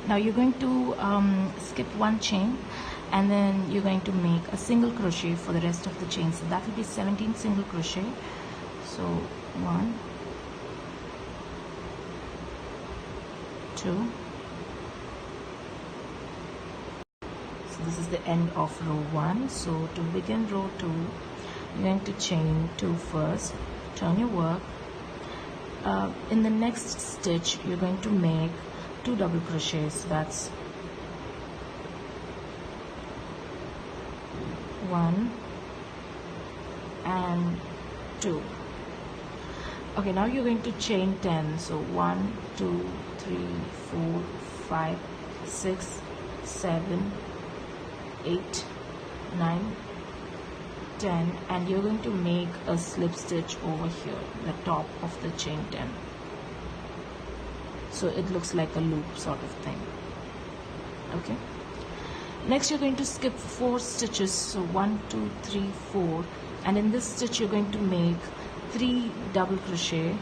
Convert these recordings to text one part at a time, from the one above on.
Now you're going to skip one chain, and then you're going to make a single crochet for the rest of the chain. So that will be 17 single crochet. So 1, 2. So this is the end of row 1. So to begin row 2, you're going to chain 2 first, turn your work. In the next stitch you're going to make 2 double crochets. That's 1 and 2. Okay, now you're going to chain 10. So 1, 2, 3, 4, 5, 6, 7, 8, 9, 10, and you're going to make a slip stitch over here, the top of the chain 10, so it looks like a loop sort of thing. Okay, next you're going to skip 4 stitches. So 1, 2, 3, 4, and in this stitch you're going to make 3 double crochet.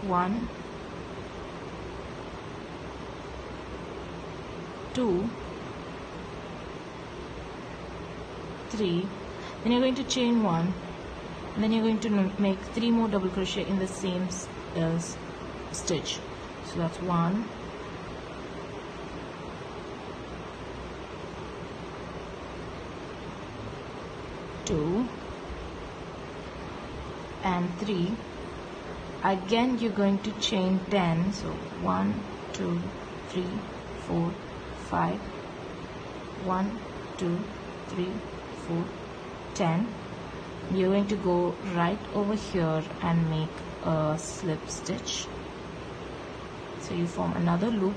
One, 2, 3, then you're going to chain 1, and then you're going to make 3 more double crochet in the same stitch. So that's 1, 2, and 3. Again you're going to chain 10. So 1, 2, 3, 4, 5, 1, 2, 3, 4, 10. You're going to go right over here and make a slip stitch. So you form another loop.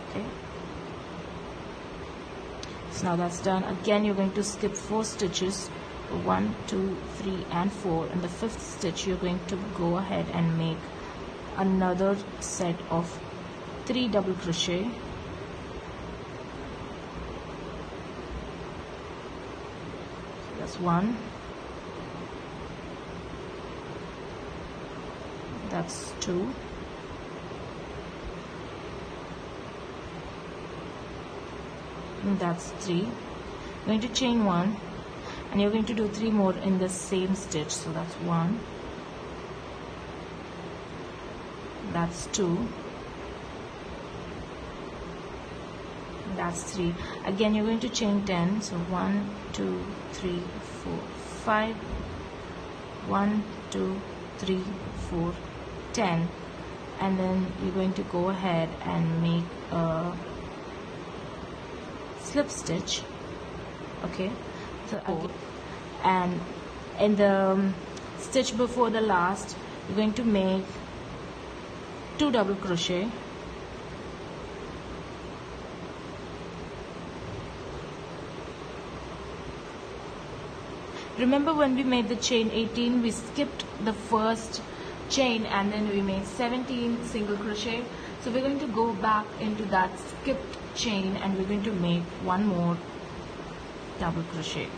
Okay, so now that's done. Again you're going to skip 4 stitches, 1, 2, 3, and 4. In the 5th stitch you're going to go ahead and make another set of 3 double crochet. So that's 1, that's 2, and that's 3. You're going to chain 1, and you're going to do 3 more in the same stitch. So that's 1, that's 2, that's 3. Again you're going to chain 10. So 1, 2, 3, 4, 5, 1, 2, 3, 4, 10, and then you're going to go ahead and make a slip stitch. Okay, so again, and in the stitch before the last you're going to make 2 double crochet. Remember when we made the chain 18, we skipped the first chain and then we made 17 single crochet. So we're going to go back into that skipped chain and we're going to make 1 more double crochet.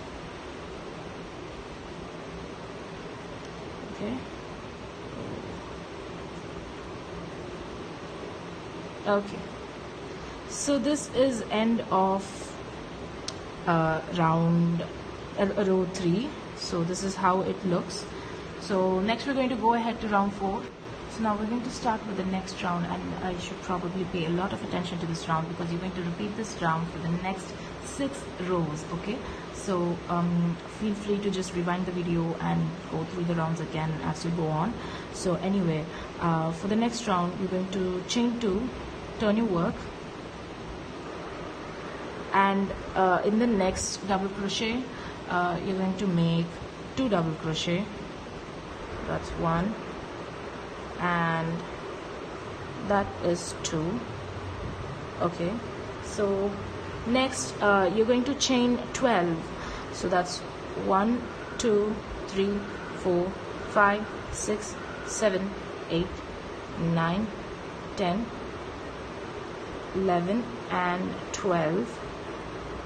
Okay. Okay. So this is end of row 3. So this is how it looks. So next we're going to go ahead to round 4. So now we're going to start with the next round, and I should probably pay a lot of attention to this round because you're going to repeat this round for the next 6 rows. Okay, so feel free to just rewind the video and go through the rounds again as you go on. So anyway, for the next round you're going to chain 2, turn your work, and in the next double crochet you're going to make 2 double crochet. That's 1 and that is 2. Okay, so next you're going to chain 12. So that's 1, 2, 3, 4, 5, 6, 7, 8, 9, 10, 11 and 12.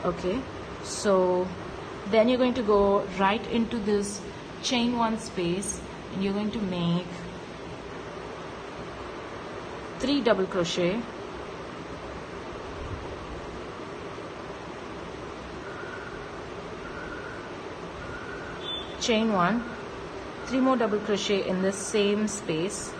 Okay, so then you're going to go right into this chain one space, and you're going to make 3 double crochet, chain one, 3 more double crochet in the same space,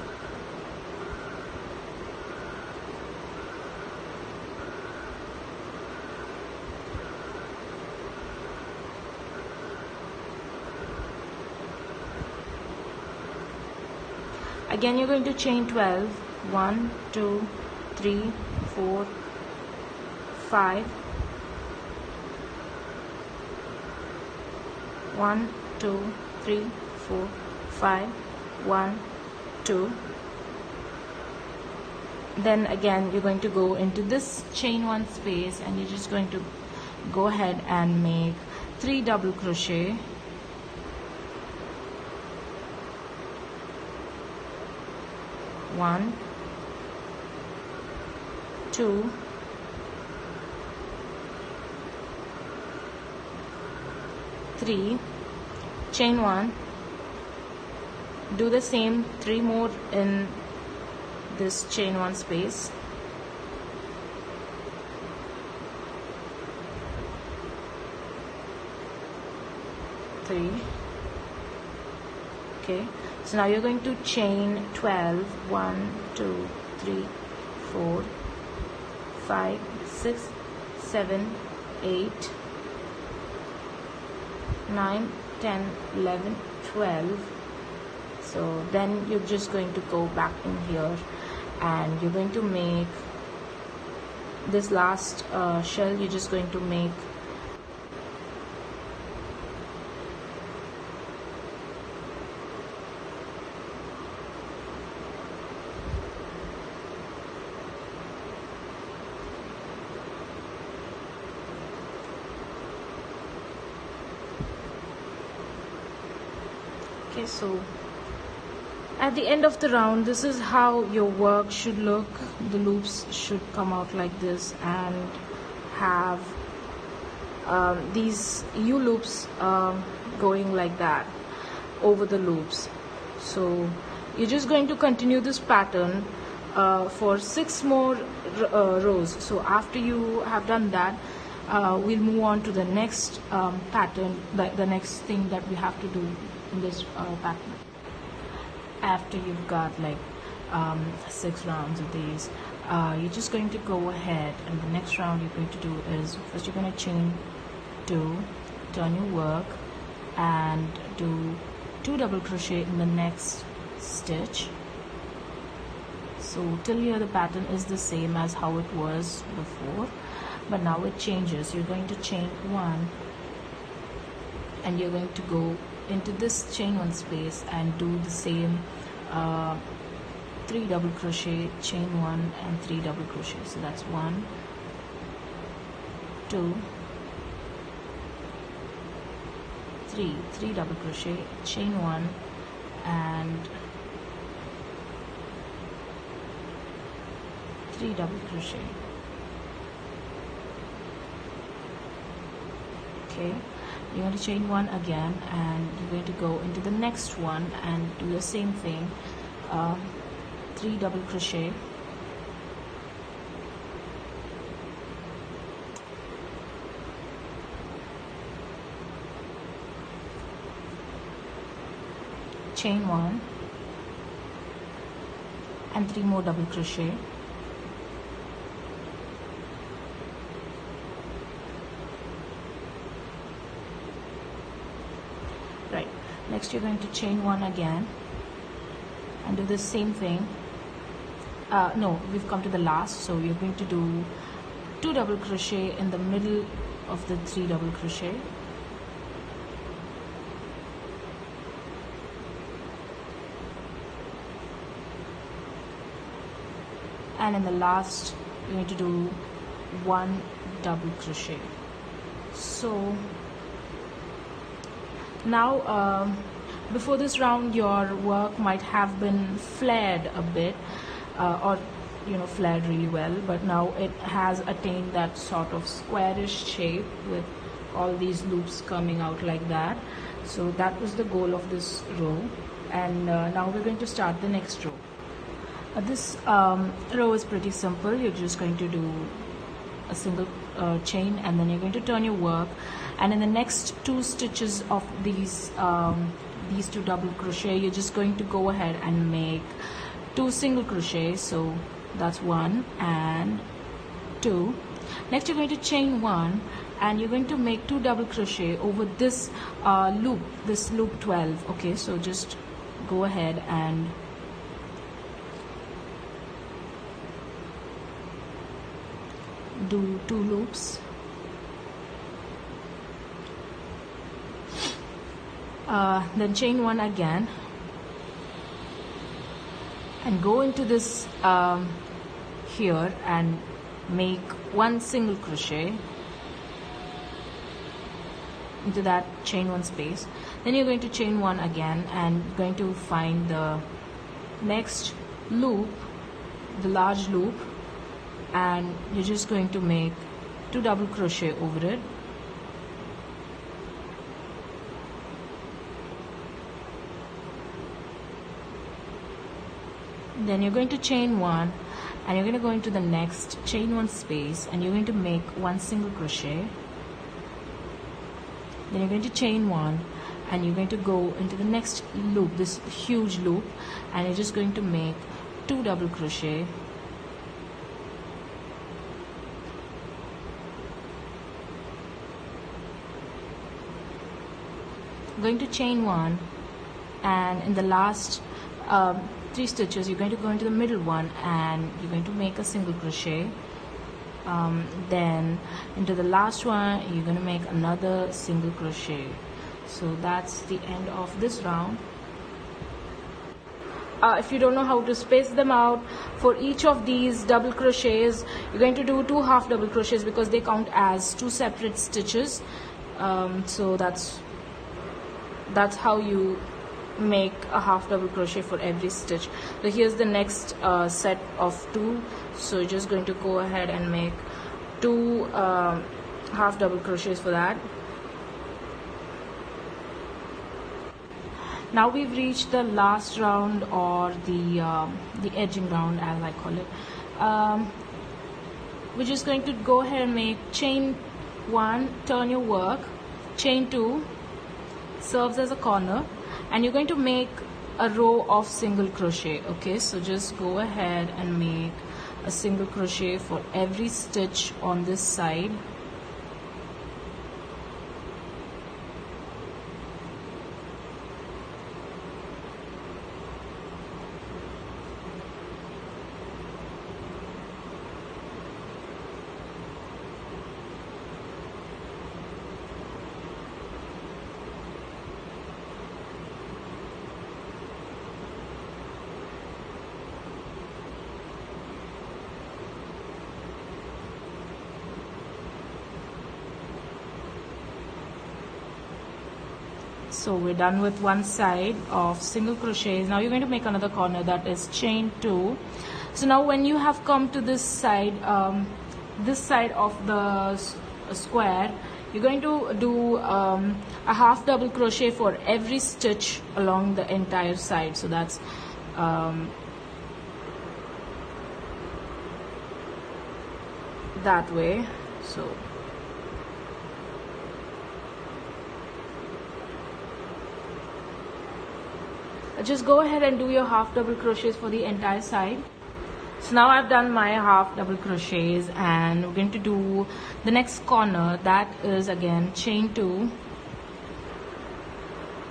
again you're going to chain 12, 1 2 3 4 5, 1 2 3 4 5, 1 2. Then again you're going to go into this chain one space, and you're just going to go ahead and make 3 double crochet, one, 2, 3, chain one, do the same 3 more in this chain one space, three. Okay, so now you're going to chain 12, 1 2 3 4 5 6 7 8 9 10 11 12. So then you're just going to go back in here, and you're going to make this last shell. You're just going to make okay. So at the end of the round, this is how your work should look. The loops should come out like this and have these U loops going like that over the loops. So you're just going to continue this pattern for 6 more rows. So after you have done that, we'll move on to the next pattern, the next thing that we have to do in this pattern. After you've got like 6 rounds of these, you're just going to go ahead, and the next round you're going to do is, first you're going to chain 2, turn your work, and do 2 double crochet in the next stitch. So till here the pattern is the same as how it was before, but now it changes. You're going to chain 1, and you're going to go into this chain 1 space and do the same 3 double crochet, chain 1 and 3 double crochet. So that's 1 2 3 double crochet, chain 1 and 3 double crochet. Okay, you're going to chain 1 again, and you're going to go into the next one and do the same thing, 3 double crochet, chain 1 and 3 more double crochet, right. Next you're going to chain 1 again and do the same thing. No, we've come to the last, so you're going to do 2 double crochet in the middle of the 3 double crochet, and in the last you're going to do 1 double crochet. So now before this round your work might have been flared a bit, or flared really well, but now it has attained that sort of squarish shape with all these loops coming out like that. So that was the goal of this row, and now we're going to start the next row. This row is pretty simple. You're just going to do a single chain, and then you're going to turn your work, and in the next 2 stitches of these 2 double crochet, you're just going to go ahead and make 2 single crochets. So that's 1 and 2. Next you're going to chain 1, and you're going to make 2 double crochet over this loop, this loop 12. Okay, so just go ahead and do 2 loops. Then chain 1 again, and go into this here and make 1 single crochet into that chain 1 space. Then you're going to chain 1 again, and going to find the next loop, the large loop, and you're just going to make 2 double crochet over it. Then you're going to chain 1, and you're going to go into the next chain 1 space, and you're going to make 1 single crochet. Then you're going to chain 1, and you're going to go into the next loop, this huge loop, and you're just going to make 2 double crochet. Going to chain 1, and in the last 3 stitches you're going to go into the middle one, and you're going to make a single crochet. Then into the last one you're going to make another single crochet. So that's the end of this round. If you don't know how to space them out, for each of these double crochets you're going to do 2 half double crochets, because they count as 2 separate stitches. So that's how you make a half double crochet for every stitch. So here's the next set of 2, so you're just going to go ahead and make 2 half double crochets for that. Now we've reached the last round, or the edging round as I call it. We're just going to go ahead and make chain 1, turn your work, chain 2, serves as a corner, and you're going to make a row of single crochet. Okay, so just go ahead and make a single crochet for every stitch on this side. So we're done with one side of single crochets. Now you're going to make another corner, that is chain 2. So now when you have come to this side of the square, you're going to do a half double crochet for every stitch along the entire side. So that's that way. So just go ahead and do your half double crochets for the entire side. So now I've done my half double crochets, and we're going to do the next corner, that is again chain 2.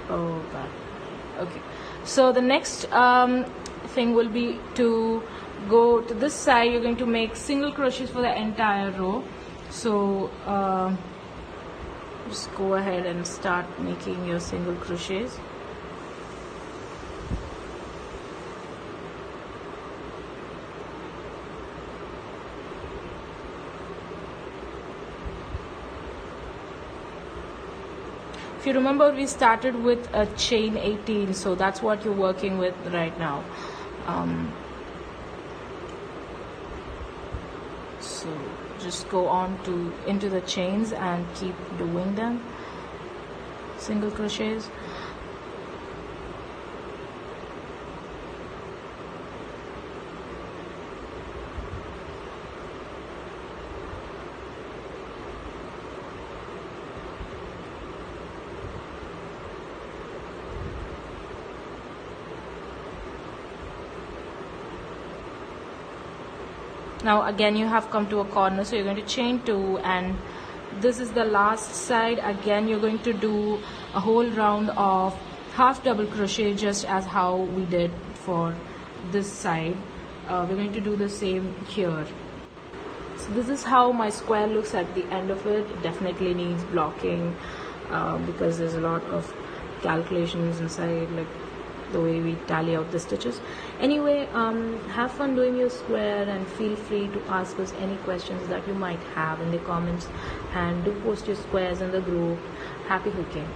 Oh god. Okay, so the next thing will be to go to this side. You're going to make single crochets for the entire row. So just go ahead and start making your single crochets. If you remember, we started with a chain 18, so that's what you're working with right now. So just go on into the chains and keep doing them. single crochets. Now again you have come to a corner, so you're going to chain 2, and this is the last side. Again you're going to do a whole round of half double crochet, just as how we did for this side. We're going to do the same here. So this is how my square looks at the end of it. It definitely needs blocking because there's a lot of calculations inside, like the way we tally out the stitches. Anyway, have fun doing your square, and feel free to ask us any questions that you might have in the comments, and do post your squares in the group. Happy hooking!